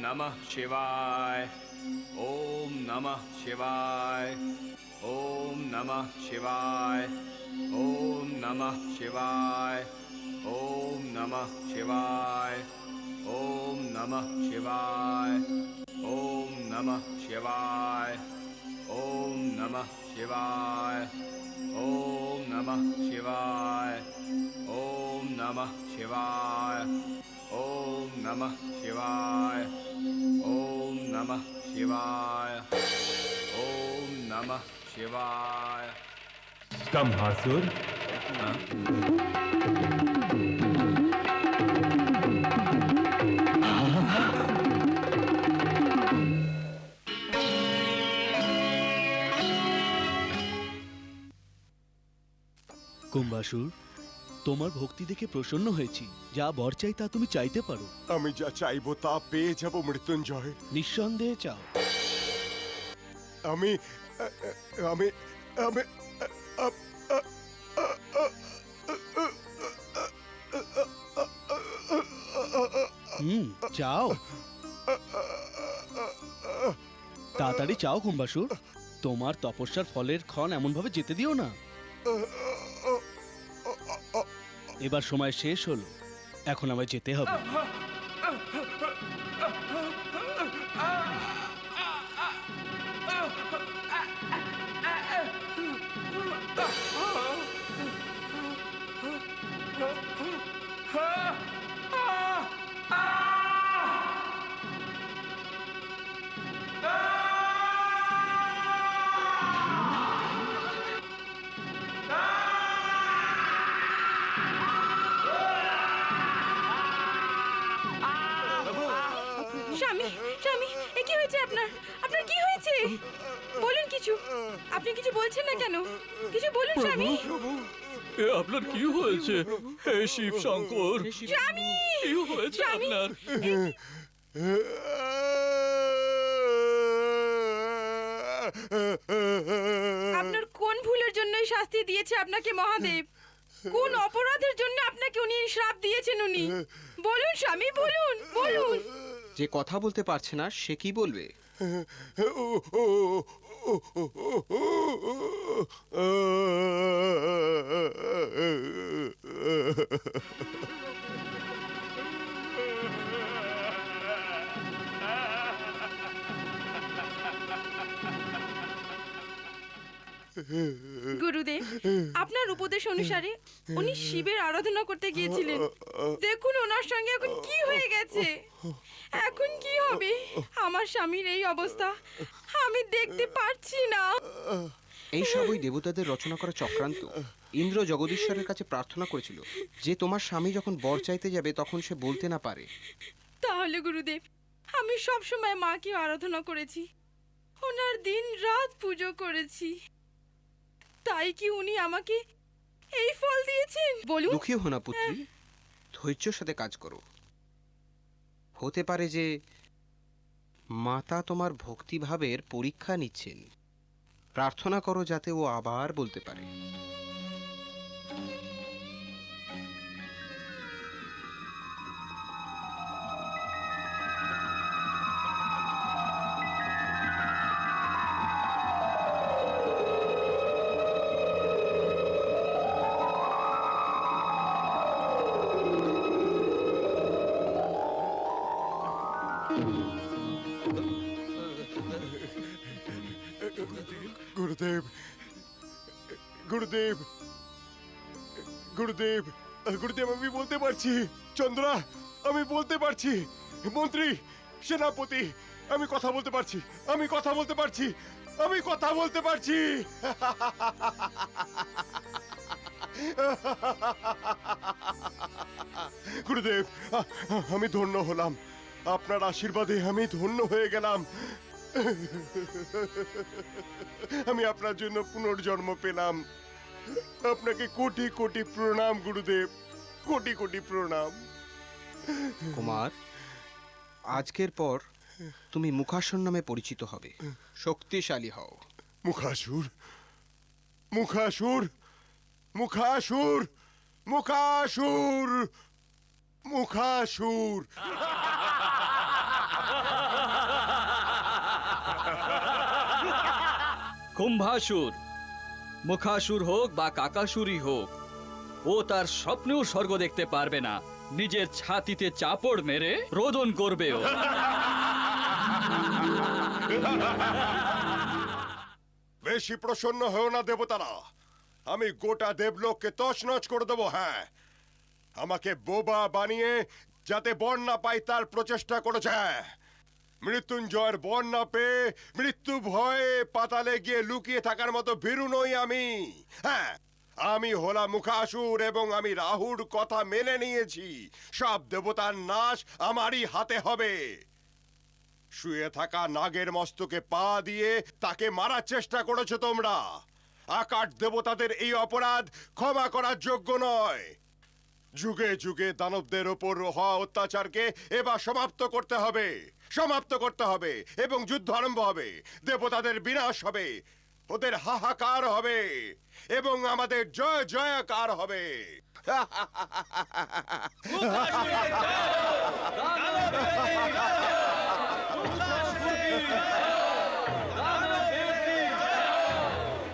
नमः शिवाय। ओम नमः शिवाय। ओम नमः शिवाय। ओम नमः शिवाय। ओम नमः शिवाय। ओम नमः शिवाय। ओम नमः शिवाय। ओम नमः शिवाय। ओम नमः शिवाय। ओम नमः शिवाय। ओम नमः शिवाय। ओम नमः शिवाय। ओम नमः शिवाय। कम्हासुर, কুম্বাসুর, তোমার ভক্তি দেখে প্রসন্ন হয়েছি। যা বর চাই তা তুমি চাইতে পারো। আমি যা চাইবো তা পেয়ে যাব মৃত্যুঞ্জয়। নিঃসন্দেহে চাও। আমি আমি আমি চাও, তাড়াতাড়ি চাও কুম্বাসুর। তোমার তপস্যার ফলের ক্ষণ এমন ভাবে যেতে দিও না। এবার সময় শেষ হলো, এখন আমায় যেতে হবে। স্বামী, স্বামী, এ কি হয়েছে আপনার? আপনার কি হয়েছে? বলুন কিছু। আপনি কিছু বলছেন না কেন? কিছু বলুন স্বামী। এ আপনার কি হয়েছে? হে শিব শঙ্কর, স্বামী, কি হয়েছে স্বামী, আপনার? আপনার কোন ভুলের জন্য এই শাস্তি দিয়েছে আপনাকে মহাদেব? কোন অপরাধের জন্য আপনাকে উনি এই শ্রাপ দিয়েছেন উনি? বলুন স্বামী, বলুন, বলুন। যে কথা বলতে পারছে না সে কি বলবে? গুরুদেব, আপনার উপদেশ অনুসারে উনি শিবের আরাধনা করতে গিয়েছিলেন। দেখুন ওনার সঙ্গে এখন কি হয়ে গেছে। এখন কি হবে? আমার স্বামীর এই অবস্থা আমি দেখতে পারছি না। এই সবই দেবতাদের রচনা করা চক্রান্ত। ইন্দ্র জগদীশ্বরের কাছে প্রার্থনা করেছিল যে তোমার স্বামী যখন বর চাইতে যাবে তখন সে বলতে না পারে। তাহলে গুরুদেব, আমি সব সময় মাকে আরাধনা করেছি, ওনার দিন রাত পুজো করেছি, তাই কি উনি আমাকে এই ফল দিয়েছেন? বলুন। দুঃখী হো না পুত্রী, ধৈর্যের সাথে কাজ করো। হতে পারে যে মাতা তোমার ভক্তিভাবের পরীক্ষা নিচ্ছেন। প্রার্থনা করো যাতে ও আবার বলতে পারে। গুরুদেব, গুরুদেব, গুরুদেব, গুরুদেব, আমি বলতে পারছি। চন্দ্রা, আমি বলতে পারছি। মন্ত্রী, সেনাপতি, আমি কথা বলতে পারছি। আমি কথা বলতে পারছি। আমি কথা বলতে পারছি। গুরুদেব, আমি ধন্য হলাম। আপনার আশীর্বাদে আমি ধন্য হয়ে গেলাম। আমি আপনার জন্য পুনর্জন্ম পেলাম। আপনাকে কোটি কোটি প্রণাম গুরুদেব, কোটি কোটি প্রণাম। কুমার, আজকের পর তুমি মুখাসুর নামে পরিচিত হবে। শক্তিশালী হও। মুখাসুর, মুখাসুর, মুখাসুর, মুখাসুর, মুখাসুর। কুম্ভাসুর, মুখাসুর হোক বা কাকাসুরই হোক, ও তার স্বপ্নেও স্বর্গ দেখতে পারবে না। নিজের ছাতিতে চাপড় মেরে রোদন করবে ও। বেশি প্রসন্ন হও না দেবতারা, আমি গোটা দেবলোককে তছনছ করে দেবো। হ্যাঁ, আমাকে বোবা বানিয়ে যাতে বর না পাই তার প্রচেষ্টা করেছে। মৃত্যুঞ্জয়ের বর না পেয়ে মৃত্যু ভয়ে পাতালে গিয়ে লুকিয়ে থাকার মতো ভীরু নই আমি। হ্যাঁ, আমি হলাম মুখাসুর এবং আমি রাহুর কথা মেনে নিয়েছি। সব দেবতার নাশ আমারই হাতে হবে। শুয়ে থাকা নাগের মস্তকে পা দিয়ে তাকে মারার চেষ্টা করেছো তোমরা। আকাশ দেবতাদের এই অপরাধ ক্ষমা করার যোগ্য নয়। যুগে যুগে দানবদের ওপর হওয়া অত্যাচারকে এবার সমাপ্ত করতে হবে, সমাপ্ত করতে হবে এবং যুদ্ধ আরম্ভ হবে। দেবতাদের বিনাশ হবে, ওদের হাহাকার হবে এবং আমাদের জয় জয়কার হবে।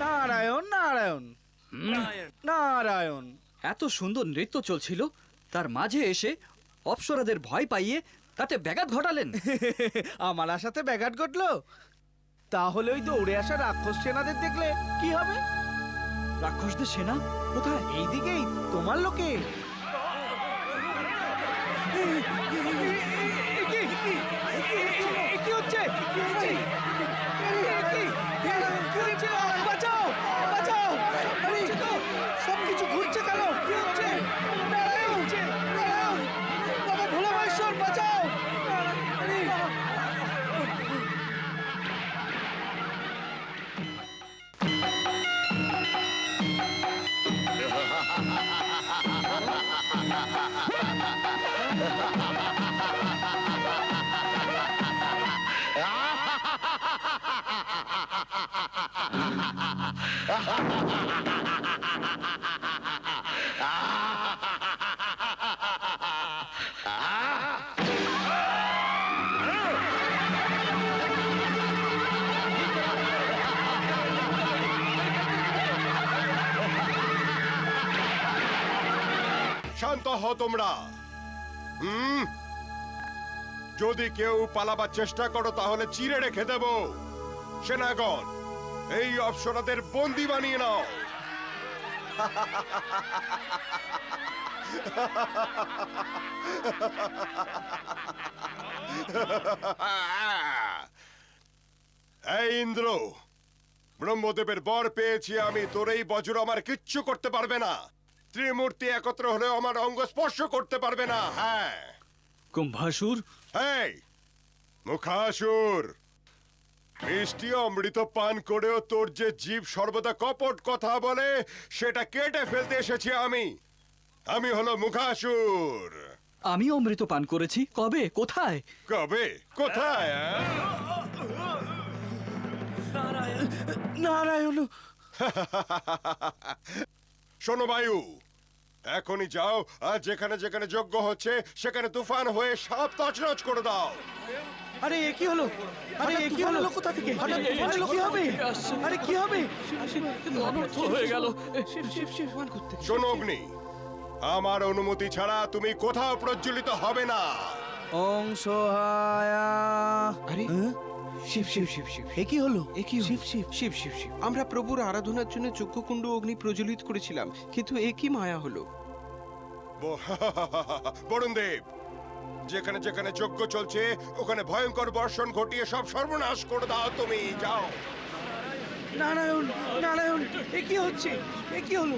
নারায়ণ নারায়ণ নারায়ণ। এত সুন্দর নৃত্য চলছিল, তার মাঝে এসে অপ্সরাদের ভয় পাইয়ে তাতে ব্যাঘাত ঘটালেন। আমার আশাতে ব্যাঘাত ঘটলো? তাহলে ওই দৌড়ে আসা রাক্ষস সেনাদের দেখলে কি হবে? রাক্ষসদের সেনা কোথায়? এইদিকেই, তোমার লোকে। কি হচ্ছে? বাঁচাও, বাঁচাও! সবকিছু ঘুরছে কেন? কি হচ্ছে? নারায়ণ, নারায়ণ! বাবা ভোলা মহেশ্বর, বাঁচাও! শান্ত হও তোমরা। যদি কেউ পালাবার চেষ্টা করো তাহলে চিরে রেখে দেব। সেনাগণ, এই অপ্সরাদের বন্দি বানিয়ে নাও। এই ইন্দ্র, ব্রহ্মদেবের বর পেয়েছি আমি, তোর এই বজ্র আমার কিচ্ছু করতে পারবে না। ত্রিমূর্তি একত্র হলেও আমার অঙ্গ স্পর্শ করতে পারবে না। হ্যাঁ, কুম্ভাসুর, এই মুখাসুর, মিষ্টি অমৃত পান করেও তোর যে জীব সর্বদা কপট কথা বলে সেটা কেটে ফেলতে এসেছি আমি। আমি হলো মুখাসুর। আমি অমৃত পান করেছি। কবে? কোথায়? কবে? কোথায়? নারায়ণ! শোনো বায়ু, এখনই যাও আর যেখানে যেখানে যজ্ঞ হচ্ছে সেখানে তুফান হয়ে সব তছনছ করে দাও। আরে এ কি হলো? আরে এ কি হলো? কোথা থেকে হঠাৎ কি হবে? আরে কি হবে? অনর্থ হয়ে গেল। শোনো অগ্নি, আমার অনুমতি ছাড়া তুমি কোথাও প্রজ্বলিত হবে না। ওং সোহায়া। আরে শিব শিব শিব শিব, এ কি হলো? এ কি শিব শিব শিব শিব শিব। আমরা প্রভুর আরাধনার জন্য যজ্ঞকুণ্ড অগ্নি প্রজ্বলিত করেছিলাম, কিন্তু এ কি মায়া হলো? বরুণ দেব, যেখানে যেখানে যজ্ঞ চলছে ওখানে ভয়ঙ্কর বর্ষণ ঘটিয়ে সব সর্বনাশ করে দাও। তুমি যাও। নারায়ণ, নারায়ণ! এ কি হচ্ছে? এ কি হলো?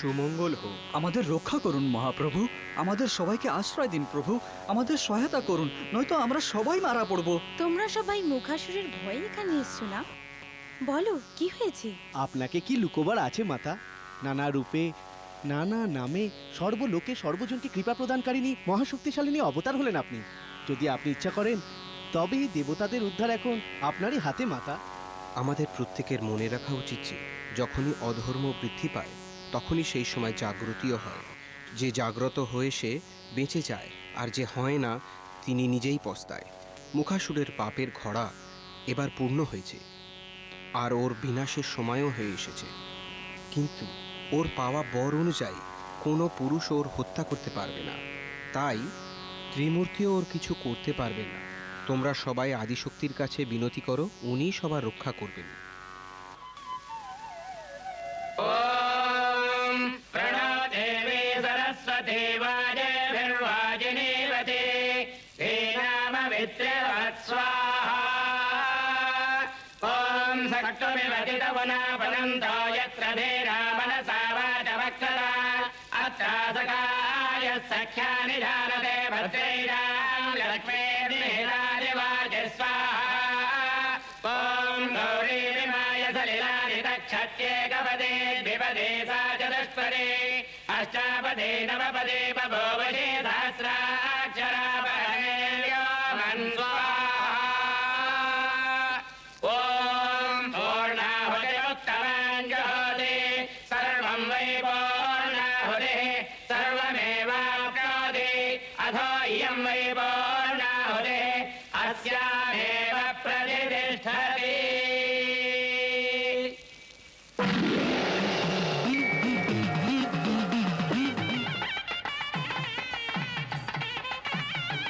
সুমঙ্গল হোক। আমাদের রক্ষা করুন মহাপ্রভু, আমাদের সবাইকে আশ্রয় দিন প্রভু, আমাদের সহায়তা করুন, নয়তো আমরা সবাই মারা পড়ব। তোমরা সবাই মুখাসুরের ভয়ে এখানে এসছো না? বলো কি হয়েছে? আপনাকে কি লুকোবার আছে মাতা? নানা রূপে, নানা নামে সর্বলোকে সর্বজনকে কৃপা প্রদানকারিণী মহাশক্তিশালিনী অবতার হলেন আপনি। যদি আপনি ইচ্ছা করেন তবে এই দেবতাদের উদ্ধার এখন আপনারই হাতে মাতা। আমাদের প্রত্যেকের মনে রাখা উচিত যে যখনই অধর্ম বৃদ্ধি পায় তখনই সেই সময় জাগ্রতিও হয়। যে জাগ্রত হয়ে সে বেঁচে যায়, আর যে হয় না তিনি নিজেই পস্তায়। মুখাসুরের পাপের ঘড়া এবার পূর্ণ হয়েছে, আর ওর বিনাশের সময়ও হয়ে এসেছে। কিন্তু ওর পাওয়া বর অনুযায়ী কোনো পুরুষ ওর হত্যা করতে পারবে না, তাই ত্রিমূর্তিও ওর কিছু করতে পারবে না। তোমরা সবাই আদিশক্তির কাছে বিনতি করো, উনিই সবার রক্ষা করবেন। प्रणो देवी सरस्वती वाजेभिर्वाजिनीवती श्रीनामविद्रवत्स्वाहा ॐ सक्तुमिवतितवनापनन्तो यत्र धीरा मनसा वाचवक्षरा अत्रासकाय सख्यानि जानते भद्रैरां लक्ष्मीर्निहितादिवाचि स्वाहा ॐ गौरीरिमाय सलिलानि तक्षत्येकपदे द्विपदे सा चतुष्पदे अष्टापदे नवपदे बभूवशे सहस्राक्षरा व्योमन् स्वाहा ॐ पूर्णाहुतिरुत्तमाञ्जुहोति सर्वं वै पूर्णाहुतिः सर्वमेवाप्नोति अथो इयं वै पूर्णाहुतिः अस्यामेव